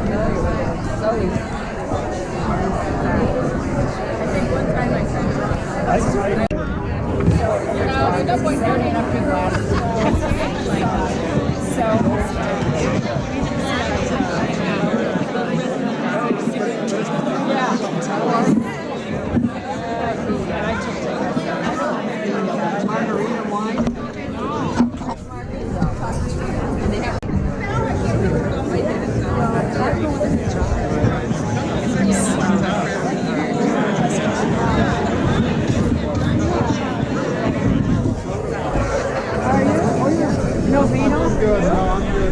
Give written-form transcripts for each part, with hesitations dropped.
familiar with it. It's so easy. I think one time I said, there's no point turning up your glasses. Margarita wine. No vino? Good. No, I'm good.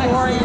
Are you?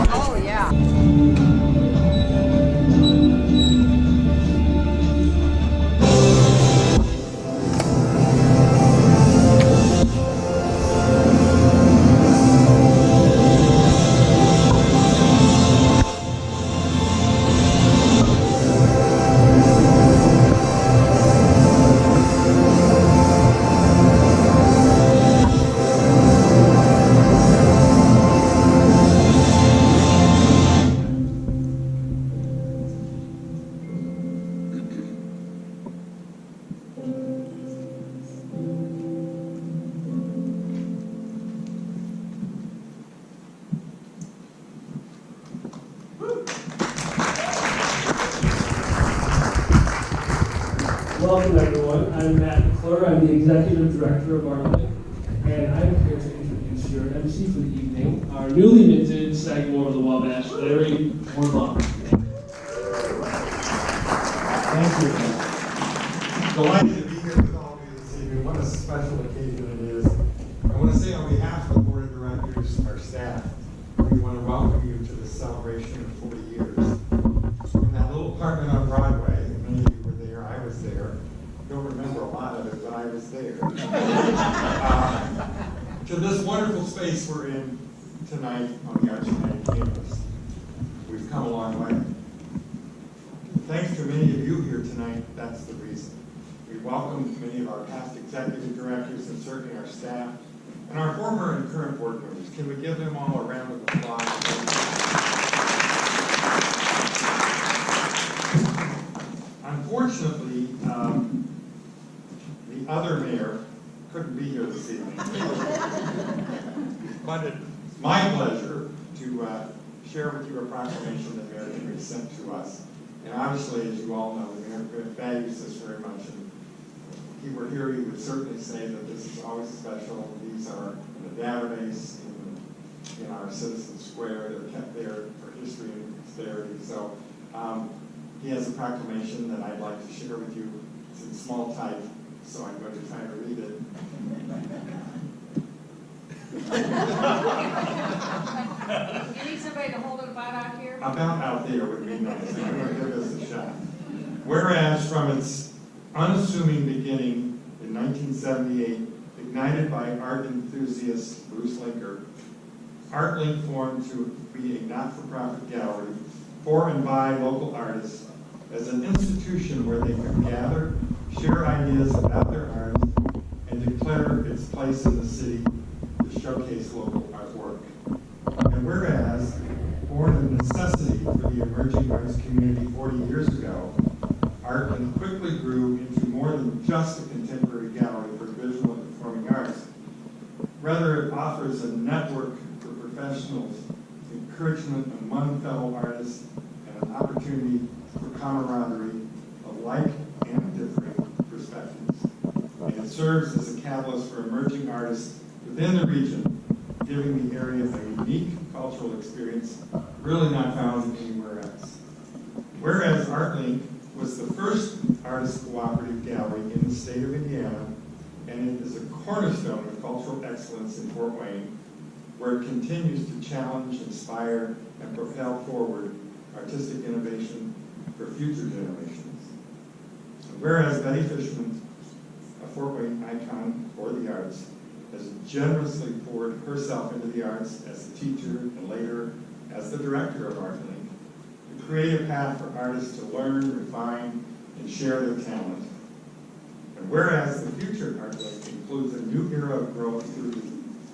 Welcome everyone, I'm Matt McClure, I'm the Executive Director of Artlink, and I'm here to introduce your MC for the evening, our newly minted Sagamore of the Wabash, Larry Hornbaum. Thank you. Delighted to be here with all of you this evening. What a special occasion it is. I want to say on behalf of the Board of Directors, our staff, we want to welcome you to this celebration of 40 years. From that little apartment on Broadway, many of you were there, I was there. Don't remember a lot of it, but I was there. To this wonderful space we're in tonight on the Arts United campus. We've come a long way. Thanks to many of you here tonight, that's the reason. We welcome many of our past executive directors and certainly our staff and our former and current board members. Can we give them all a round of applause? Unfortunately, the other mayor couldn't be here this evening. But it's my pleasure to share with you a proclamation that Mayor Henry sent to us. And obviously, as you all know, the mayor values this very much. And if he were here, he would certainly say that this is always special. These are in the database in our Citizen Square. They're kept there for history and posterity. So he has a proclamation that I'd like to share with you. It's in small type, so I'm going to try to read it. You need somebody to hold it about out here? About out there would be nice. I'm going to give this a shot. Whereas from its unassuming beginning in 1978, ignited by art enthusiast Bruce Linker, Artlink formed to be a not-for-profit gallery for and by local artists as an institution where they could gather, share ideas about their art, and declare its place in the city to showcase local artwork. And whereas, born of necessity for the emerging arts community 40 years ago, Artlink quickly grew into more than just a contemporary gallery for visual and performing arts. Rather, it offers a network for professionals, encouragement among fellow artists, and an opportunity for camaraderie of like and differing perspectives. And it serves as a catalyst for emerging artists within the region, giving the area a unique cultural experience really not found anywhere else. Whereas Artlink was the first artist cooperative gallery in the state of Indiana, and it is a cornerstone of cultural excellence in Fort Wayne, where it continues to challenge, inspire, and propel forward artistic innovation for future generations. And whereas Betty Fishman, a Fort Wayne icon for the arts, has generously poured herself into the arts as a teacher and later as the director of Artlink, to create a path for artists to learn, refine, and share their talent. And whereas the future Artlink includes a new era of growth through the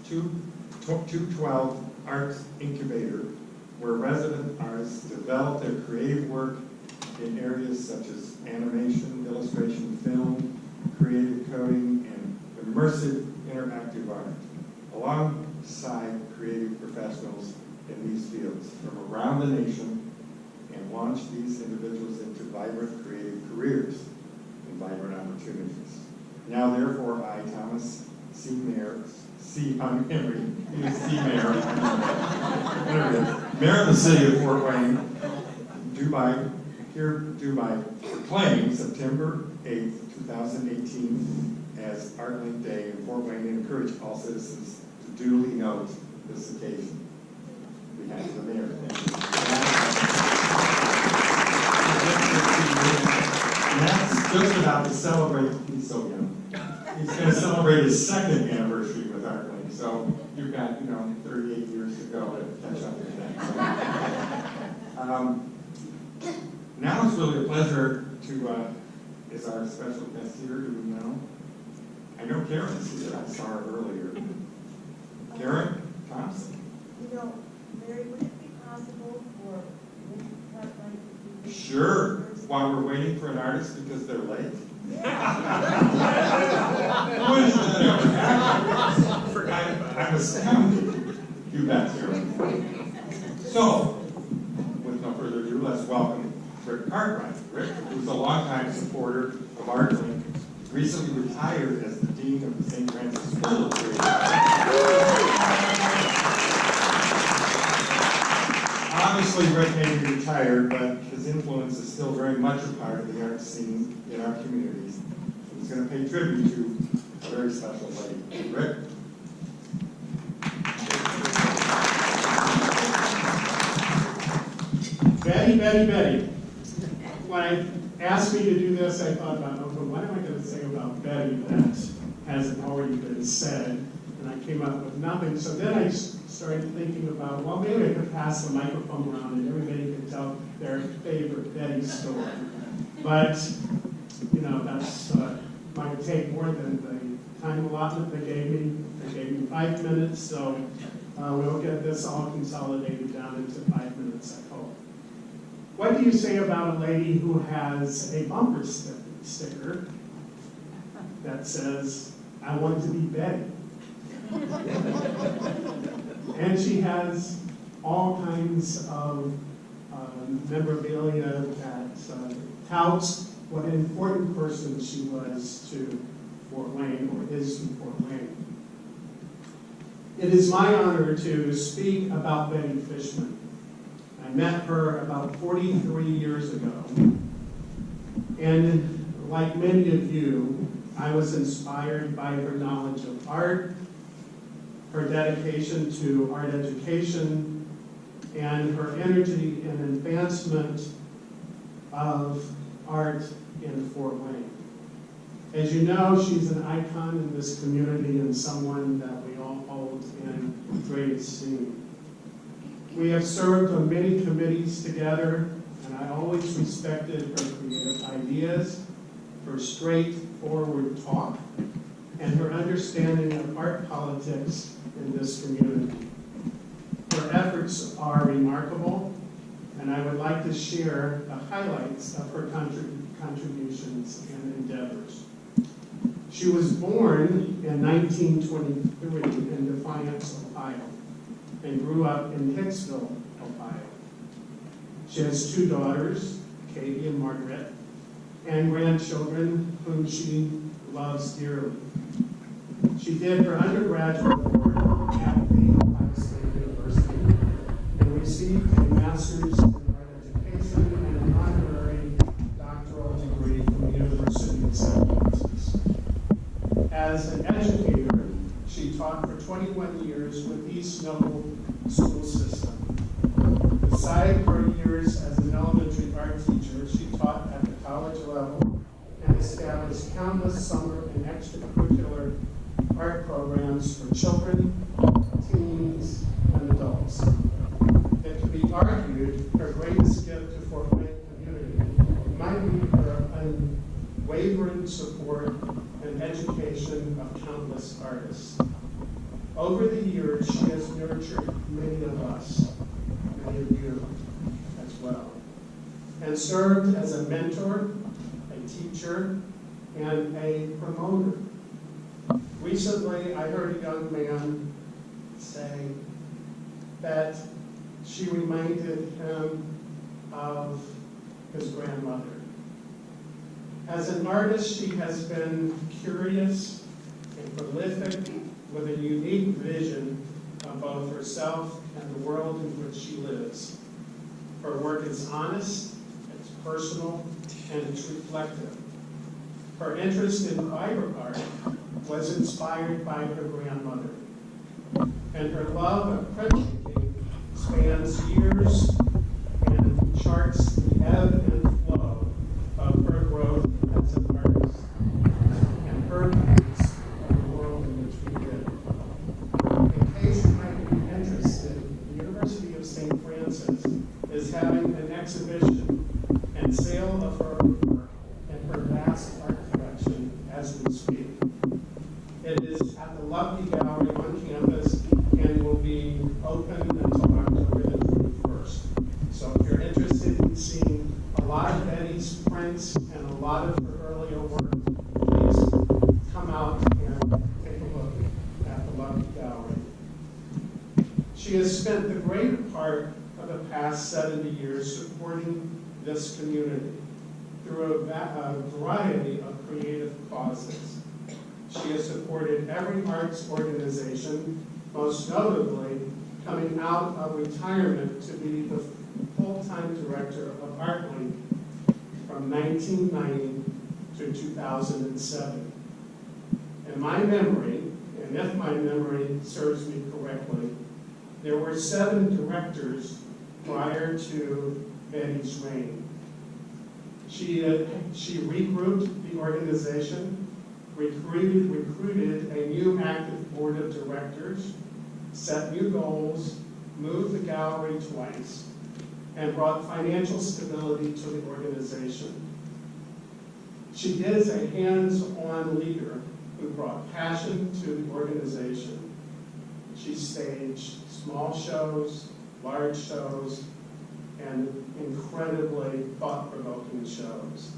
212 Arts Incubator, where resident artists develop their creative work in areas such as animation, illustration, film, creative coding, and immersive interactive art, alongside creative professionals in these fields from around the nation, and launch these individuals into vibrant creative careers and vibrant opportunities. Now, therefore, I, Thomas C. Mayer, I'm Henry, C. Mayer, Mayor of the City of Fort Wayne, do by proclaim September 8th, 2018 as Artlink Day in Fort Wayne, and encourage all citizens to duly note this occasion. On behalf of the Mayor, thank you. And that's just about to celebrate, he's so young. He's going to celebrate his second anniversary with Artlink, so you've got, 38 years to go to catch up with that. Now it's really a pleasure to, is our special guest here, do we know? I know Karen's here, I saw her earlier. Karen Thompson. Mary, would it be possible for Nick Artlink to be... Sure, while we're waiting for an artist because they're late. When is that ever happened? I'm astounded. You bet, Karen. So, with no further ado, let's welcome Rick Cartwright. Rick, who's a longtime supporter of Artlink, recently retired as the Dean of the St. Francis School of Creative Arts. Obviously, Rick may be retired, but his influence is still very much a part of the art scene in our communities. He's going to pay tribute to a very special lady. Rick? Betty. When I asked me to do this, I thought about, okay, what am I going to say about Betty that hasn't already been said? And I came up with nothing. So then I started thinking about, well, maybe I could pass the microphone around and everybody could tell their favorite Betty story. But, that's might take more than the time allotment they gave me. They gave me 5 minutes, so we'll get this all consolidated down into 5 minutes, I hope. What do you say about a lady who has a bumper sticker that says, "I want to be Betty"? And she has all kinds of memorabilia that touts what an important person she was to Fort Wayne, or is to Fort Wayne. It is my honor to speak about Betty Fishman. I met her about 43 years ago, and like many of you, I was inspired by her knowledge of art, her dedication to art education, and her energy and advancement of art in Fort Wayne. As you know, she's an icon in this community and someone that we all hold in great esteem. We have served on many committees together, and I always respected her creative ideas, her straightforward talk, and her understanding of art politics in this community. Her efforts are remarkable, and I would like to share the highlights of her contributions and endeavors. She was born in 1923 in Defiance, Ohio, and grew up in Hicksville, Ohio. She has 2 daughters, Katie and Margaret, and grandchildren whom she loves dearly. She did her undergraduate work at the Ohio State University and received a master's in art education and an honorary doctoral degree in St. Francis. As an educator, she taught for 21 years with East Noble School System. Beside her years as an elementary art teacher, she taught at the college level and established countless summer and extracurricular art programs for children, teens, and adults. It can be argued her greatest gift to Fort Wayne community might be her unwavering support and education of countless artists. Over the years, she has nurtured many of us, many of you as well, and served as a mentor, a teacher, and a promoter. Recently, I heard a young man say that she reminded him of his grandmother. As an artist, she has been curious and prolific with a unique vision of both herself and the world in which she lives. Her work is honest, it's personal, and it's reflective. Her interest in fiber art was inspired by her grandmother, and her love of printmaking spans years and charts the ebb and flow of her growth as an artist and her views of the world in which we live. In case you might be interested, the University of St. Francis is having an exhibition and sale of her work and her vast art collection as we speak. It is at the Lovely Gallery on campus and will be open until October the 21st. So if you're interested in seeing a lot of Betty's prints and a lot of her earlier work, please come out and take a look at the Lovely Gallery. She has spent the greater part of the past 70 years supporting this community through a variety of creative causes. She has supported every arts organization, most notably coming out of retirement to be the full-time director of Artlink from 1990 to 2007. In my memory, and if my memory serves me correctly, there were 7 directors prior to Betty's reign. She regrouped the organization, recruited a new active board of directors, set new goals, moved the gallery twice, and brought financial stability to the organization. She is a hands-on leader who brought passion to the organization. She staged small shows, large shows, and incredibly thought-provoking shows.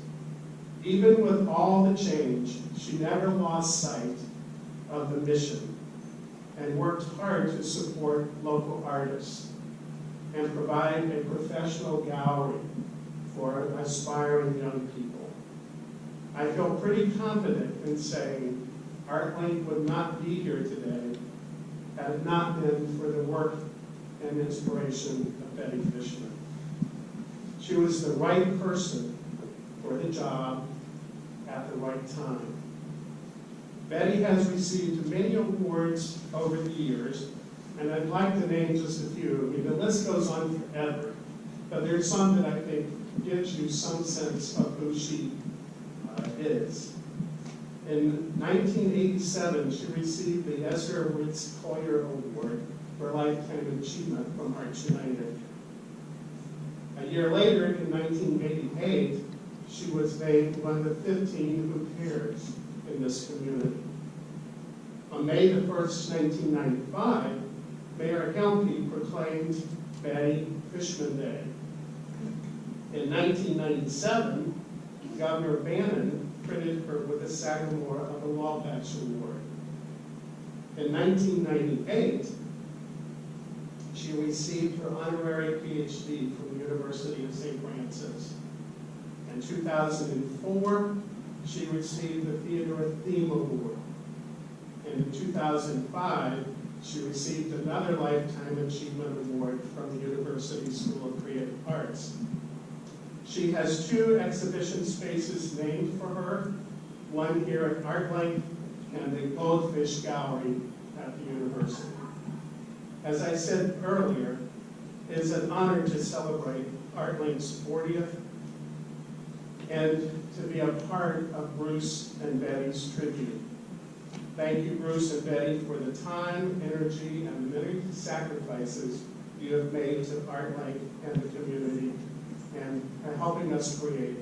Even with all the change, she never lost sight of the mission and worked hard to support local artists and provide a professional gallery for aspiring young people. I feel pretty confident in saying Artlink would not be here today had it not been for the work and inspiration of Betty Fishman. She was the right person for the job at the right time. Betty has received many awards over the years, and I'd like to name just a few. I mean, the list goes on forever, but there's some that I think gives you some sense of who she is. In 1987, she received the Esther Ritz Collier Award for Lifetime Achievement from Arts United. A year later, in 1988, she was named one of the 15 who cares in this community. On May the 1st, 1995, Mayor Helmke proclaimed Betty Fishman Day. In 1997, Governor Bannon printed her with a Sagamore of the Wabash Award. In 1998, she received her honorary PhD from the University of St. Francis. In 2004, she received the Theater Theme Award. And in 2005, she received another Lifetime Achievement Award from the University School of Creative Arts. She has 2 exhibition spaces named for her one here at Artlink and the Goldfish Gallery at the university. As I said earlier, it's an honor to celebrate Artlink's 40th and to be a part of Bruce and Betty's tribute. Thank you, Bruce and Betty, for the time, energy, and the many sacrifices you have made to Artlink and the community, and for helping us create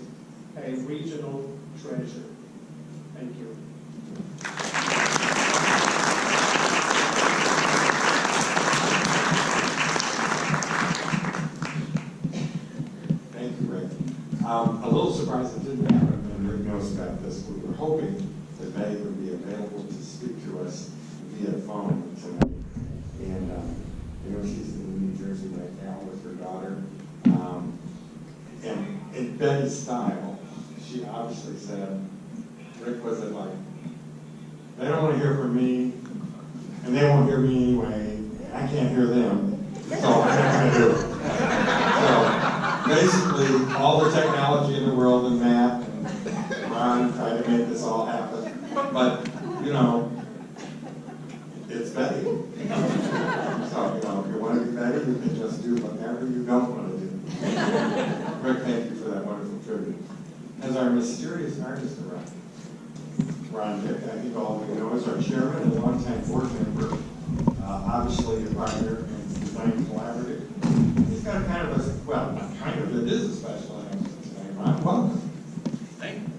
a regional treasure. Thank you. Thank you, Rick. A little surprised it didn't happen, and Rick knows about this. We were hoping that Betty would be available to speak to us via phone tonight. And you know, she's in New Jersey right now with her daughter. And in Betty's style, she obviously said, Rick wasn't like, they don't want to hear from me, and they won't hear me anyway, and I can't hear them, so I'm not going to do it. So basically, all the technology in the world and Matt and Ron tried to make this all happen, but, you know, it's Betty. So, you know, if you want to be Betty, you can just do whatever you don't want to do. Rick, thank you for that wonderful tribute. As our mysterious artist arrived, Ron Dick, I think all of you know, is our chairman and longtime board member, obviously a partner and design collaborative. He's got kind of a, well, not kind of, it is a special announcement tonight. Ron, welcome. Thank you.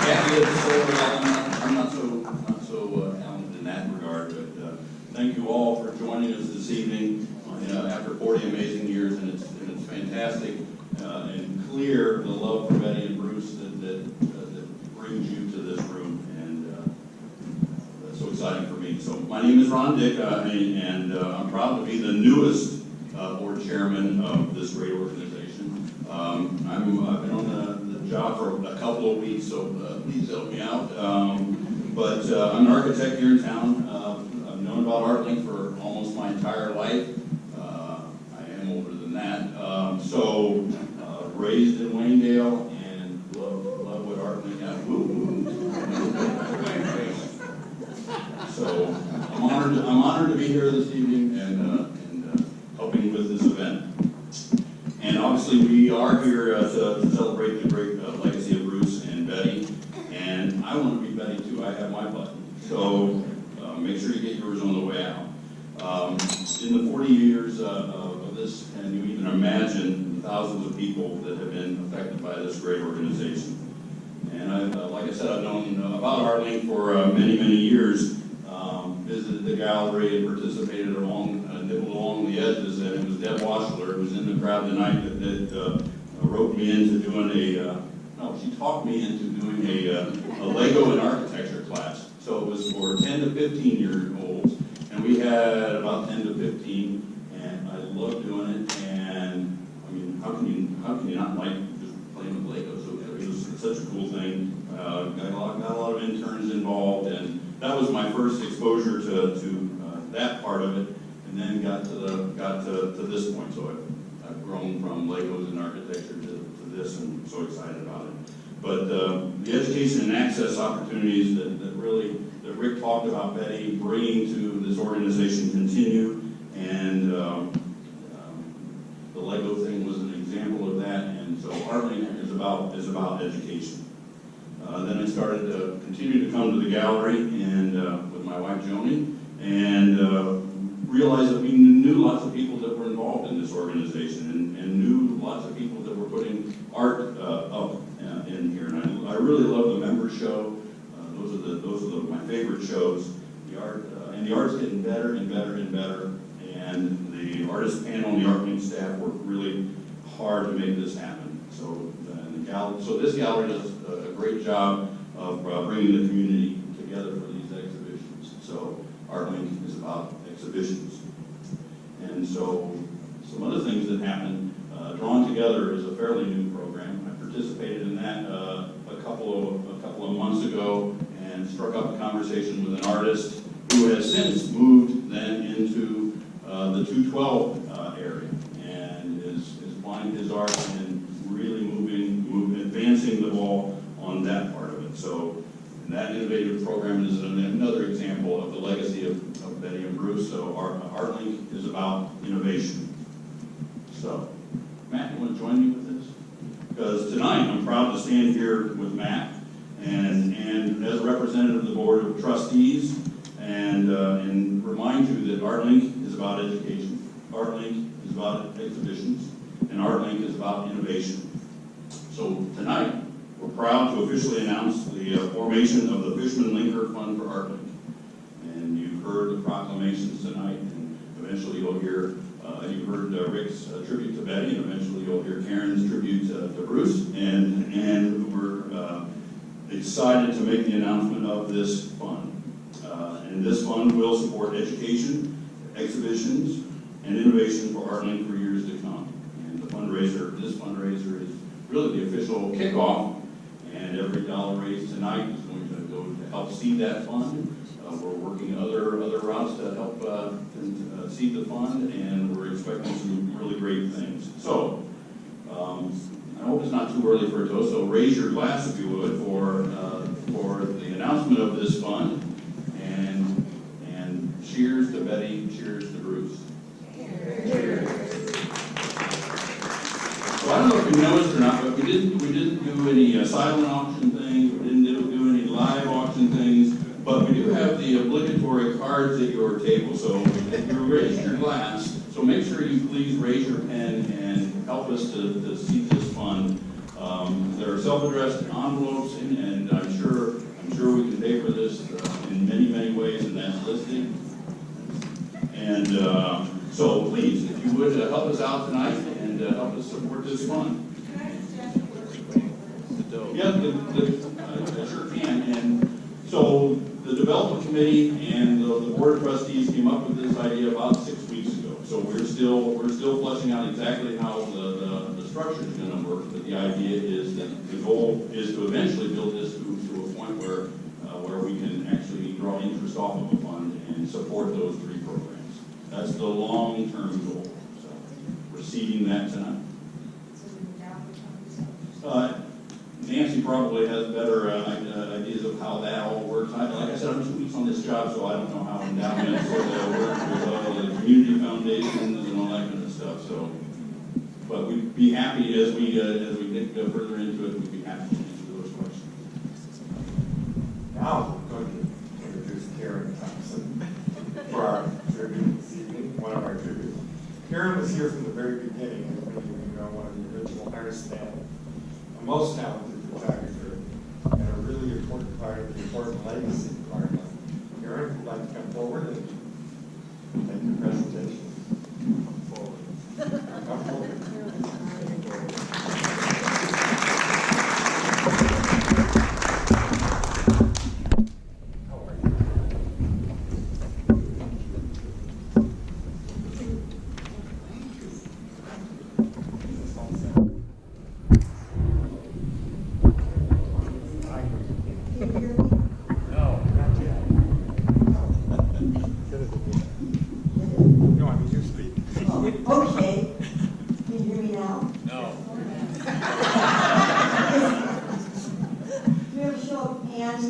Yeah, I'm not so talented in that regard, but thank you all for joining us this evening after 40 amazing years, and it's fantastic and clear the love for Betty and Bruce that brings you to this room, and that's so exciting for me. So my name is Ron Dick, and I'm proud to be the newest board chairman of this great organization. I've been on the job for a couple of weeks, so please help me out. But I'm an architect here in town. I've known about Artlink for almost my entire life. I am older than that. So raised in Waynedale and love what Artlink has. So I'm honored to be here this evening and helping with this event. And obviously we are here to celebrate the great legacy of Bruce and Betty. And I want to be Betty too. I have my button. So make sure you get yours on the way out. In the 40 years of this, can you even imagine the thousands of people that have been affected by this great organization? And like I said, I've known about Artlink for many, many years. Visited the gallery and participated nibbled along the edges, and it was Deb Washler, who was in the crowd tonight, that roped me into doing she talked me into doing a Lego and architecture class. So it was for 10 to 15-year-olds, and we had about 10 to 15, and I loved doing it. And I mean, how can you not like just playing with Legos? So it was such a cool thing. Got a lot of interns involved, and that was my first exposure to that part of it, and then got to this point. So I've grown from Legos and architecture to this, and I'm so excited about it. But the education and access opportunities that Rick talked about, Betty, bringing to this organization continue, and the Lego thing was an example of that. And so Artlink is about education. Then I started to continue to come to the gallery and with my wife Joni, and realized that we knew lots of people that were involved in this organization, and knew lots of people that were putting art up in here. And I really love the member show. Those are my favorite shows. The art and the art's getting better and better and better. And the artist panel and the Artlink staff worked really hard to make this happen. So this gallery does a great job of bringing the community together for these exhibitions. So Artlink is about exhibitions. And so some other things that happened. Drawn Together is a fairly new program. I participated in that a couple of months ago, and struck up a conversation with an artist who has since moved then into the 212 area, and is applying his art and really moving that part of it. So, and that innovative program is another example of the legacy of Betty and Bruce. So Artlink is about innovation. So, Matt, you want to join me with this? Because tonight I'm proud to stand here with Matt and as a representative of the Board of Trustees and remind you that Artlink is about education, Artlink is about exhibitions, and Artlink is about innovation. So tonight, we're proud to officially announce the formation of the Fishman Linker Fund for Artlink. And you've heard the proclamations tonight, and eventually you'll hear, you heard Rick's tribute to Betty, and eventually you'll hear Karen's tribute to Bruce. And we're excited to make the announcement of this fund. And this fund will support education, exhibitions, and innovation for Artlink for years to come. And the fundraiser, this fundraiser is really the official kickoff, and every dollar raised tonight is going to go to help seed that fund. We're working other routes to help seed the fund, and we're expecting some really great things. So, I hope it's not too early for a toast, so raise your glass if you would for the announcement of this fund, and cheers to Betty, cheers to Bruce. Cheers. So I don't know if you noticed or not, but we didn't do any silent auction things, we didn't do any live auction things, but we do have the obligatory cards at your table. So if you raise your glass, so make sure you please raise your pen and help us to seed this fund. There are self-addressed envelopes, and I'm sure we can pay for this in many ways, and that's listed. And so please, if you would help us out tonight and help us support this fund. Yeah, I sure can. And so the development committee and the board of trustees came up with this idea about 6 weeks ago. So we're still fleshing out exactly how the structure is going to work. But the idea is that the goal is to eventually build this to a point where we can actually draw interest off of a fund and support those 3 programs. That's the long-term goal. So we're seeding that tonight. Nancy probably has better ideas of how that all works. Like I said, I'm 2 weeks on this job, so I don't know how endowments work with the community foundations and all that kind of stuff. So, but we'd be happy as we get further into it. We'd be happy to answer those questions. Now I'm going to introduce Karen Thompson for our tribute this evening, one of our tributes. Karen was here from the very beginning, as many of you know, one of the original artists and a most talented photographer, and a really important part of the important legacy of art. Karen, would you like to come forward and make your presentation? Come forward. Come forward. Okay, can you hear me now? No. Do you have a show of hands?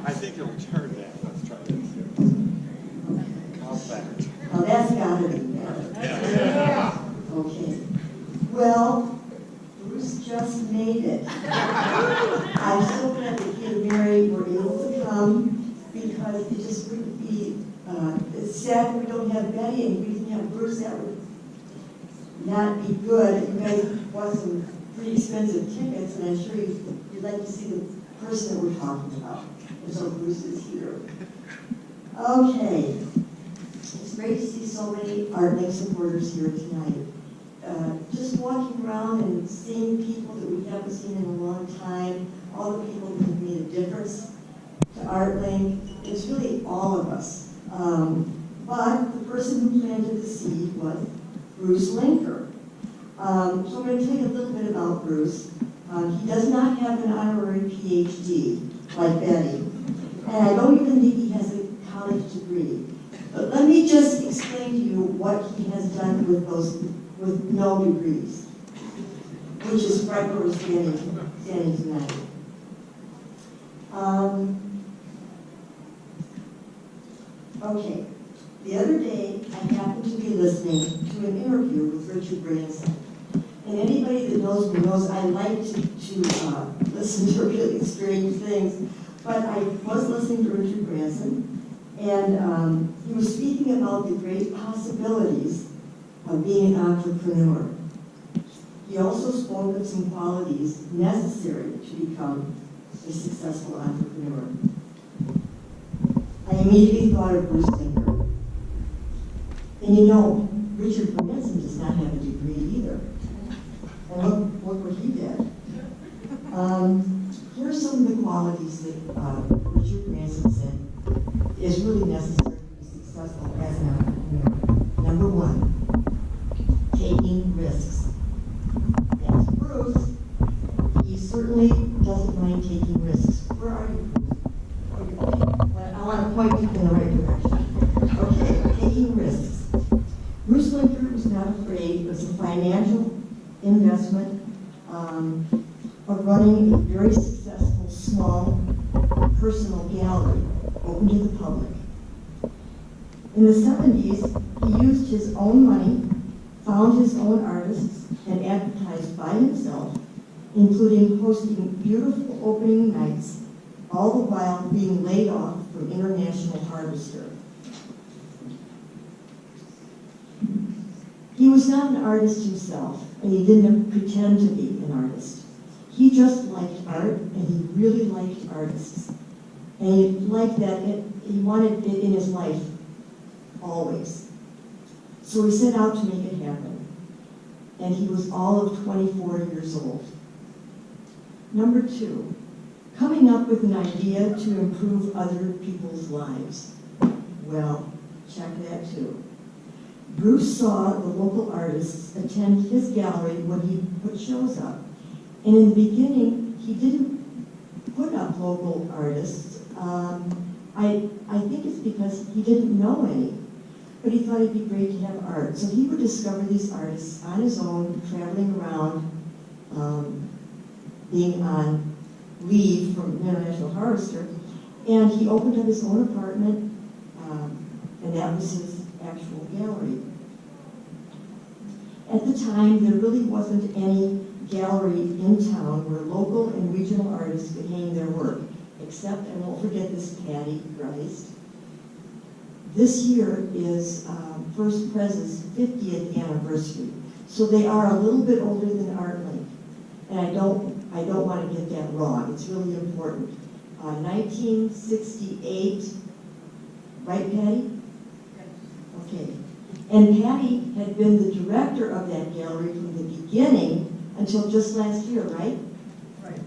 I think it'll turn that. Let's try this. How's that? Oh, that's gotta be better. Yeah. Okay. Well, Bruce just made it. I'm so glad that he and Mary were able to come, because it just wouldn't be, it's sad that we don't have Betty and we didn't have Bruce. That would not be good. You guys bought some pretty expensive tickets, and I'm sure you'd like to see the person that we're talking about. And so Bruce is here. Okay. It's great to see so many Artlink supporters here tonight. Just walking around and seeing people that we haven't seen in a long time, all the people that have made a difference to Artlink, it's really all of us. But the person who planted the seed was Bruce Linker. So I'm going to tell you a little bit about Bruce. He does not have an honorary PhD like Betty, and I don't even think he has a college degree. But let me just explain to you what he has done with those with no degrees. which is right where we're standing tonight. Okay, the other day I happened to be listening to an interview with Richard Branson. And anybody that knows me knows I like to listen to really strange things. But I was listening to Richard Branson, and he was speaking about the great possibilities of being an entrepreneur. He also spoke of some qualities necessary to become a successful entrepreneur. I immediately thought of Bruce Linker. And you know, Richard Branson does not have a degree either. And look what he did. Here are some of the qualities that Richard Branson said is really necessary to be successful as an entrepreneur. Number one, taking risks. That's Bruce. He certainly doesn't mind taking risks. Where are you, Bruce? Okay. I want to point you in the right direction. Okay, taking risks. Bruce Linker was not afraid of some financial investment of running a very successful small personal gallery open to the public. In the 70s, he used his own money, found his own artists, and advertised by himself, including hosting beautiful opening nights, all the while being laid off from International Harvester. He was not an artist himself, and he didn't pretend to be an artist. He just liked art, and he really liked artists. And he liked that, he wanted it in his life, always. So he set out to make it happen. And he was all of 24 years old. Number two, coming up with an idea to improve other people's lives. Well, check that too. Bruce saw the local artists attend his gallery when he put shows up. And in the beginning, he didn't put up local artists. I think it's because he didn't know any, but he thought it'd be great to have art. So he would discover these artists on his own, traveling around, being on leave from International Harvester, and he opened up his own apartment, and that was his actual gallery. At the time, there really wasn't any gallery in town where local and regional artists could hang their work, except, I won't forget this, Patty Christ. This year is First Prez's 50th anniversary, so they are a little bit older than Artlink, and I don't want to get that wrong. It's really important. 1968, right, Patty? Okay. And Patty had been the director of that gallery from the beginning until just last year, right? Right.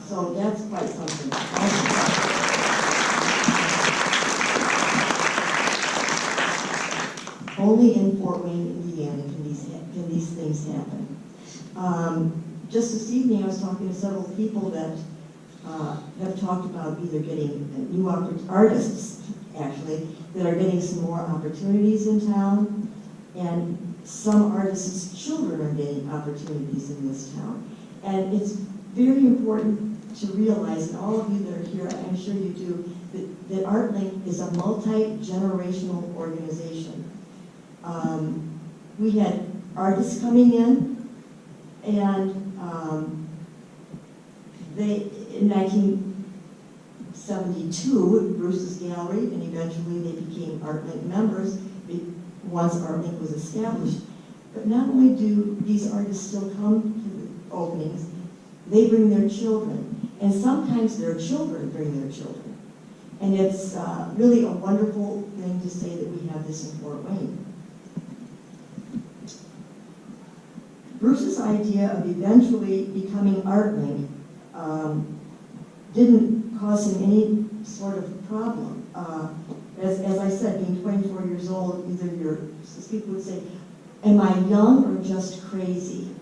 So that's quite something. Only in Fort Wayne, Indiana can these things happen. Just this evening, I was talking to several people that have talked about either getting new artists, actually, that are getting some more opportunities in town, and some artists' children are getting opportunities in this town. And it's very important to realize, and all of you that are here, I'm sure you do, that Artlink is a multi-generational organization. We had artists coming in, and in 1972, Bruce's gallery, and eventually they became Artlink members once Artlink was established. But not only do these artists still come to the openings, they bring their children, and sometimes their children bring their children. And it's really a wonderful thing to say that we have this in Fort Wayne. Bruce's idea of eventually becoming Artlink didn't cause him any sort of problem. As I said, being 24 years old, as people would say, am I young or just crazy?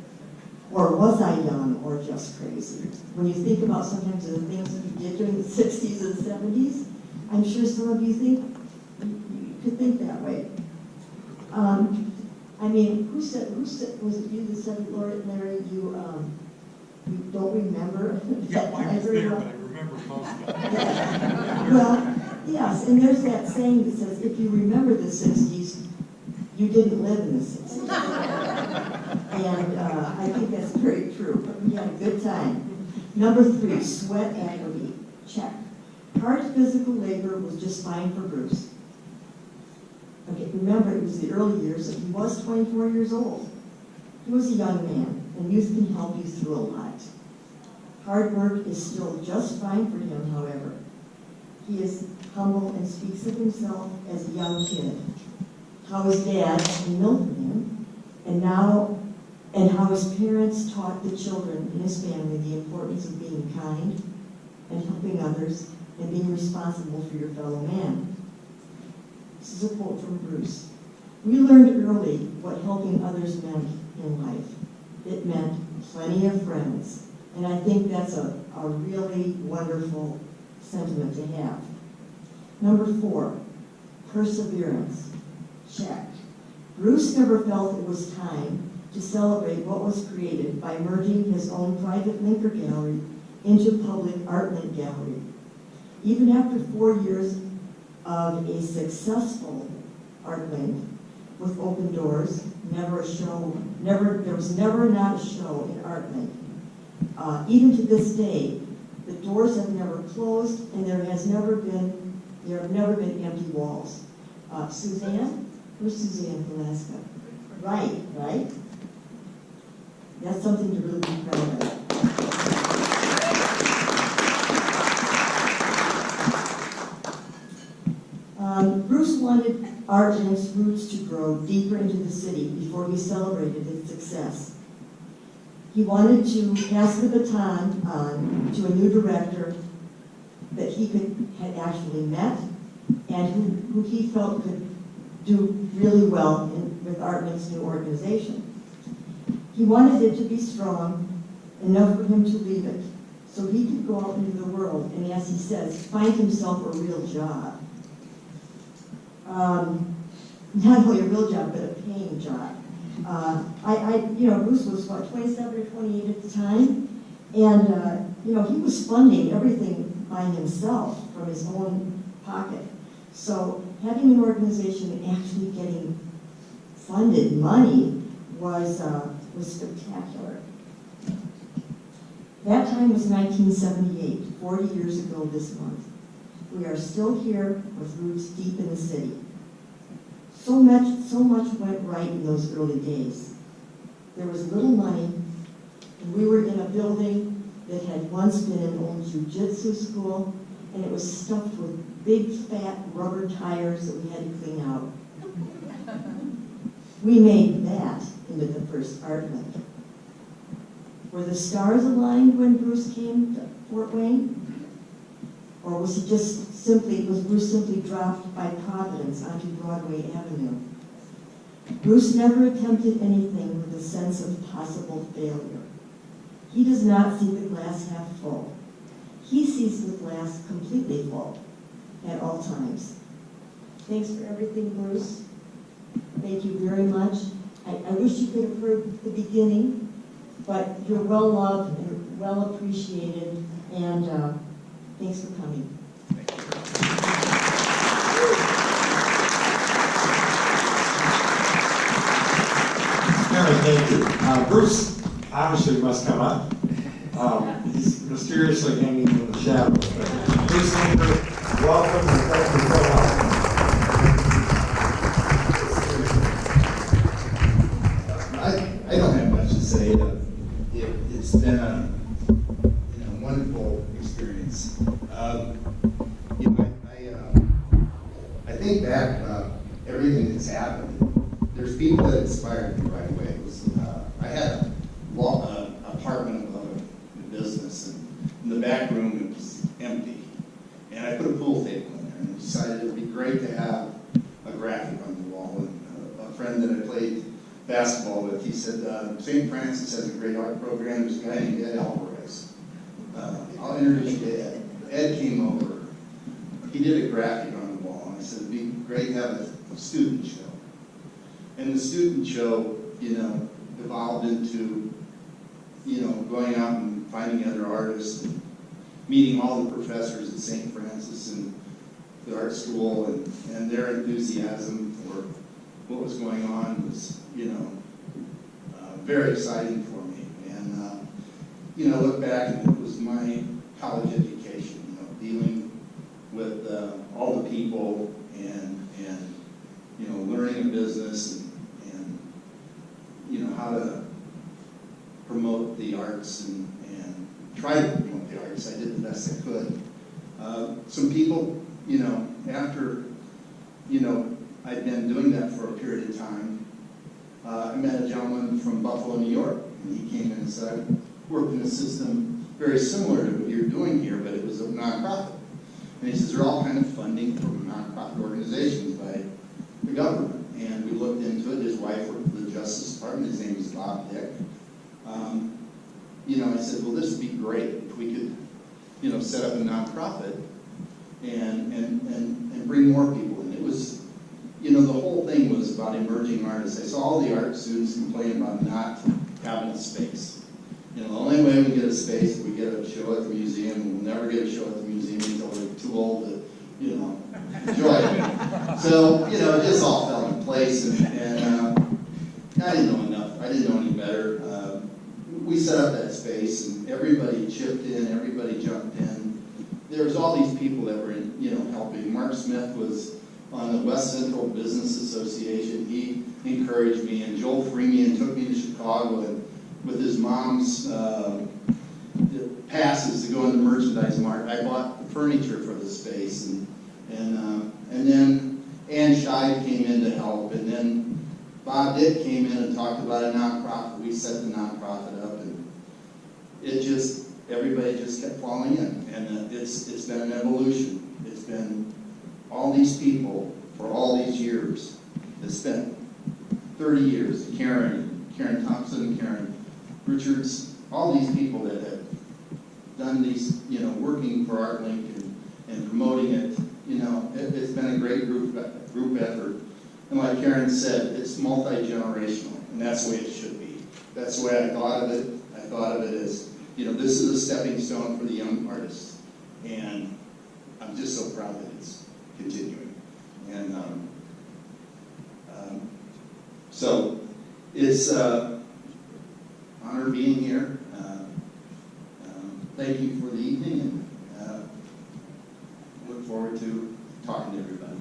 Or was I young or just crazy? When you think about sometimes the things that he did during the 60s and 70s, I'm sure some of you could think that way. I I mean, who said, was it you that said, Larry, you don't remember? Yeah, I was very there, well? but I remember most of it. Yeah. Well, yes, and there's that saying that says, if you remember the 60s, you didn't live in the 60s. And I think that's very true. We had a good time. Number 3, sweat equity. Check. Hard physical labor was just fine for Bruce. Okay, remember, it was the early years, and he was 24 years old. He was a young man, and youth can help you through a lot. Hard work is still just fine for him, however. He is humble and speaks of himself as a young kid. How his dad milked him, and how his parents taught the children in his family the importance of being kind and helping others and being responsible for your fellow man. This is a quote from Bruce. We learned early what helping others meant in life. It meant plenty of friends. And I think that's a really wonderful sentiment to have. Number 4, perseverance. Check. Bruce never felt it was time to celebrate what was created by merging his own private linker gallery into public Artlink gallery. Even after 4 years of a successful Artlink with open doors, never a show, there was never not a show in Artlink. Even to this day, the doors have never closed, and there have never been empty walls. Suzanne? Who's Suzanne from Alaska? Right? That's something to really be proud of. Bruce wanted Artlink's roots to grow deeper into the city before he celebrated its success. He wanted to pass the baton on to a new director that he had actually met and who he felt could do really well with Artlink's new organization. He wanted it to be strong enough for him to leave it so he could go out into the world and, as he says, find himself a real job. Not only a real job, but a paying job. Bruce was, 27 or 28 at the time, and, he was funding everything by himself from his own pocket. So having an organization and actually getting funded money was spectacular. That time was 1978, 40 years ago this month. We are still here with roots deep in the city. So much went right in those early days. There was little money, and we were in a building that had once been an old jiu-jitsu school, and it was stuffed with big, fat rubber tires that we had to clean out. We made that into the first Artlink. Were the stars aligned when Bruce came to Fort Wayne? Or was Bruce simply dropped by Providence onto Broadway Avenue? Bruce never attempted anything with a sense of possible failure. He does not see the glass half full. He sees the glass completely full at all times. Thanks for everything, Bruce. Thank you very much. I wish you could have heard the beginning, but you're well loved and well appreciated, and thanks for coming. Karen, thank you. Bruce obviously must come up. He's mysteriously hanging in the shadows. Bruce Linker, welcome and thank you so much. I don't have much to say. It's been a wonderful experience. I think back about everything that's happened. There's people that inspired me right away. I had an apartment above a business, and in the back room it was empty. And I put a pool table in there, and I decided it would be great to have a graphic on the wall. And a friend that I played basketball with, he said, St. Francis has a great art program. There's a guy named Ed Alvarez. I'll introduce you to Ed. Ed came over. He did a graphic on the wall, and I said, it'd be great to have a student show. And the student show, evolved into, going out and finding other artists and meeting all the professors at St. Francis and the art school, and their enthusiasm for what was going on was, very exciting for me. And, look back, and it was my college education, dealing with all the people and learning a business and how to promote the arts and try to promote the arts. I did the best I could. Some people, after, I'd been doing that for a period of time, I met a gentleman from Buffalo, New York, and he came in and said, I worked in a system very similar to what you're doing here, but it was a nonprofit. And he says, they're all kind of funding from nonprofit organizations by the government. And we looked into it. His wife worked for the Justice Department. His name is Bob Dick. I said, well, this would be great if we could, set up a nonprofit and bring more people in. It was, the whole thing was about emerging artists. I saw all the art students complain about not having a space. The only way we get a space is we get a show at the museum, and we'll never get a show at the museum until we're too old to, enjoy it. So, it just all fell in place, and I didn't know enough. I didn't know any better. We set up that space, and everybody chipped in, everybody jumped in. There was all these people that were, helping. Mark Smith was on the West Central Business Association. He encouraged me, and Joel Freemian took me to Chicago, and with his mom's passes to go into Merchandise Mart, I bought the furniture for the space, and then Ann Scheid came in to help, and then Bob Dick came in and talked about a nonprofit. We set the nonprofit up, and everybody just kept falling in, and it's been an evolution. It's been all these people for all these years that spent 30 years, Karen Thompson, Karen Richards, all these people that have done these, working for Artlink and promoting it, it's been a great group effort. And like Karen said, it's multi-generational, and that's the way it should be. That's the way I thought of it. I thought of it as, this is a stepping stone for the young artists, and I'm just so proud that it's continuing. And so it's honor being here. Thank you for the evening, and look forward to talking to everybody.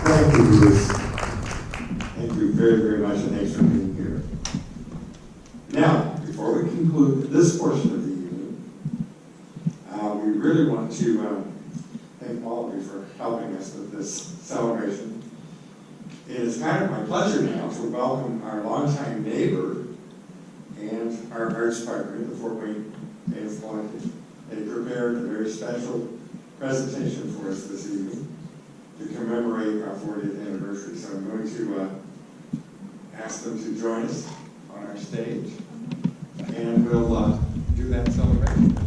Thank you, Bruce. Thank you very, very much, and thanks for being here. Now, before we conclude this portion of the evening, we really want to thank all of you for helping us with this celebration. It is kind of my pleasure now to welcome our longtime neighbor and our arts partner, the Fort Wayne Dance Collective. They prepared a very special presentation for us this evening to commemorate our 40th anniversary. So I'm going to ask them to join us on our stage, and we'll do that celebration.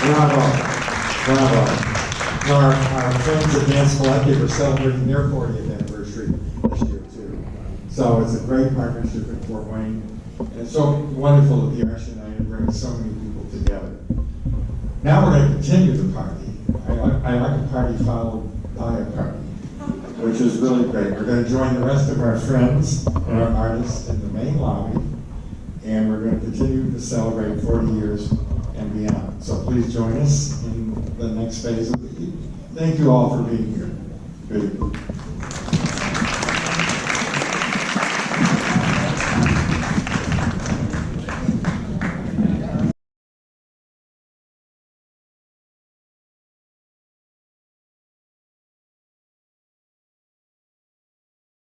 Bravo, bravo. Our friends at Dance Collective are celebrating their 40th anniversary this year too. So it's a great partnership in Fort Wayne. And it's so wonderful that the Arts United brings so many people together. Now we're going to continue the party. I like a party followed by a party, which is really great. We're going to join the rest of our friends and our artists in the main lobby, and we're going to continue to celebrate 40 years and beyond. So please join us in the next phase of the evening. Thank you all for being here. Good.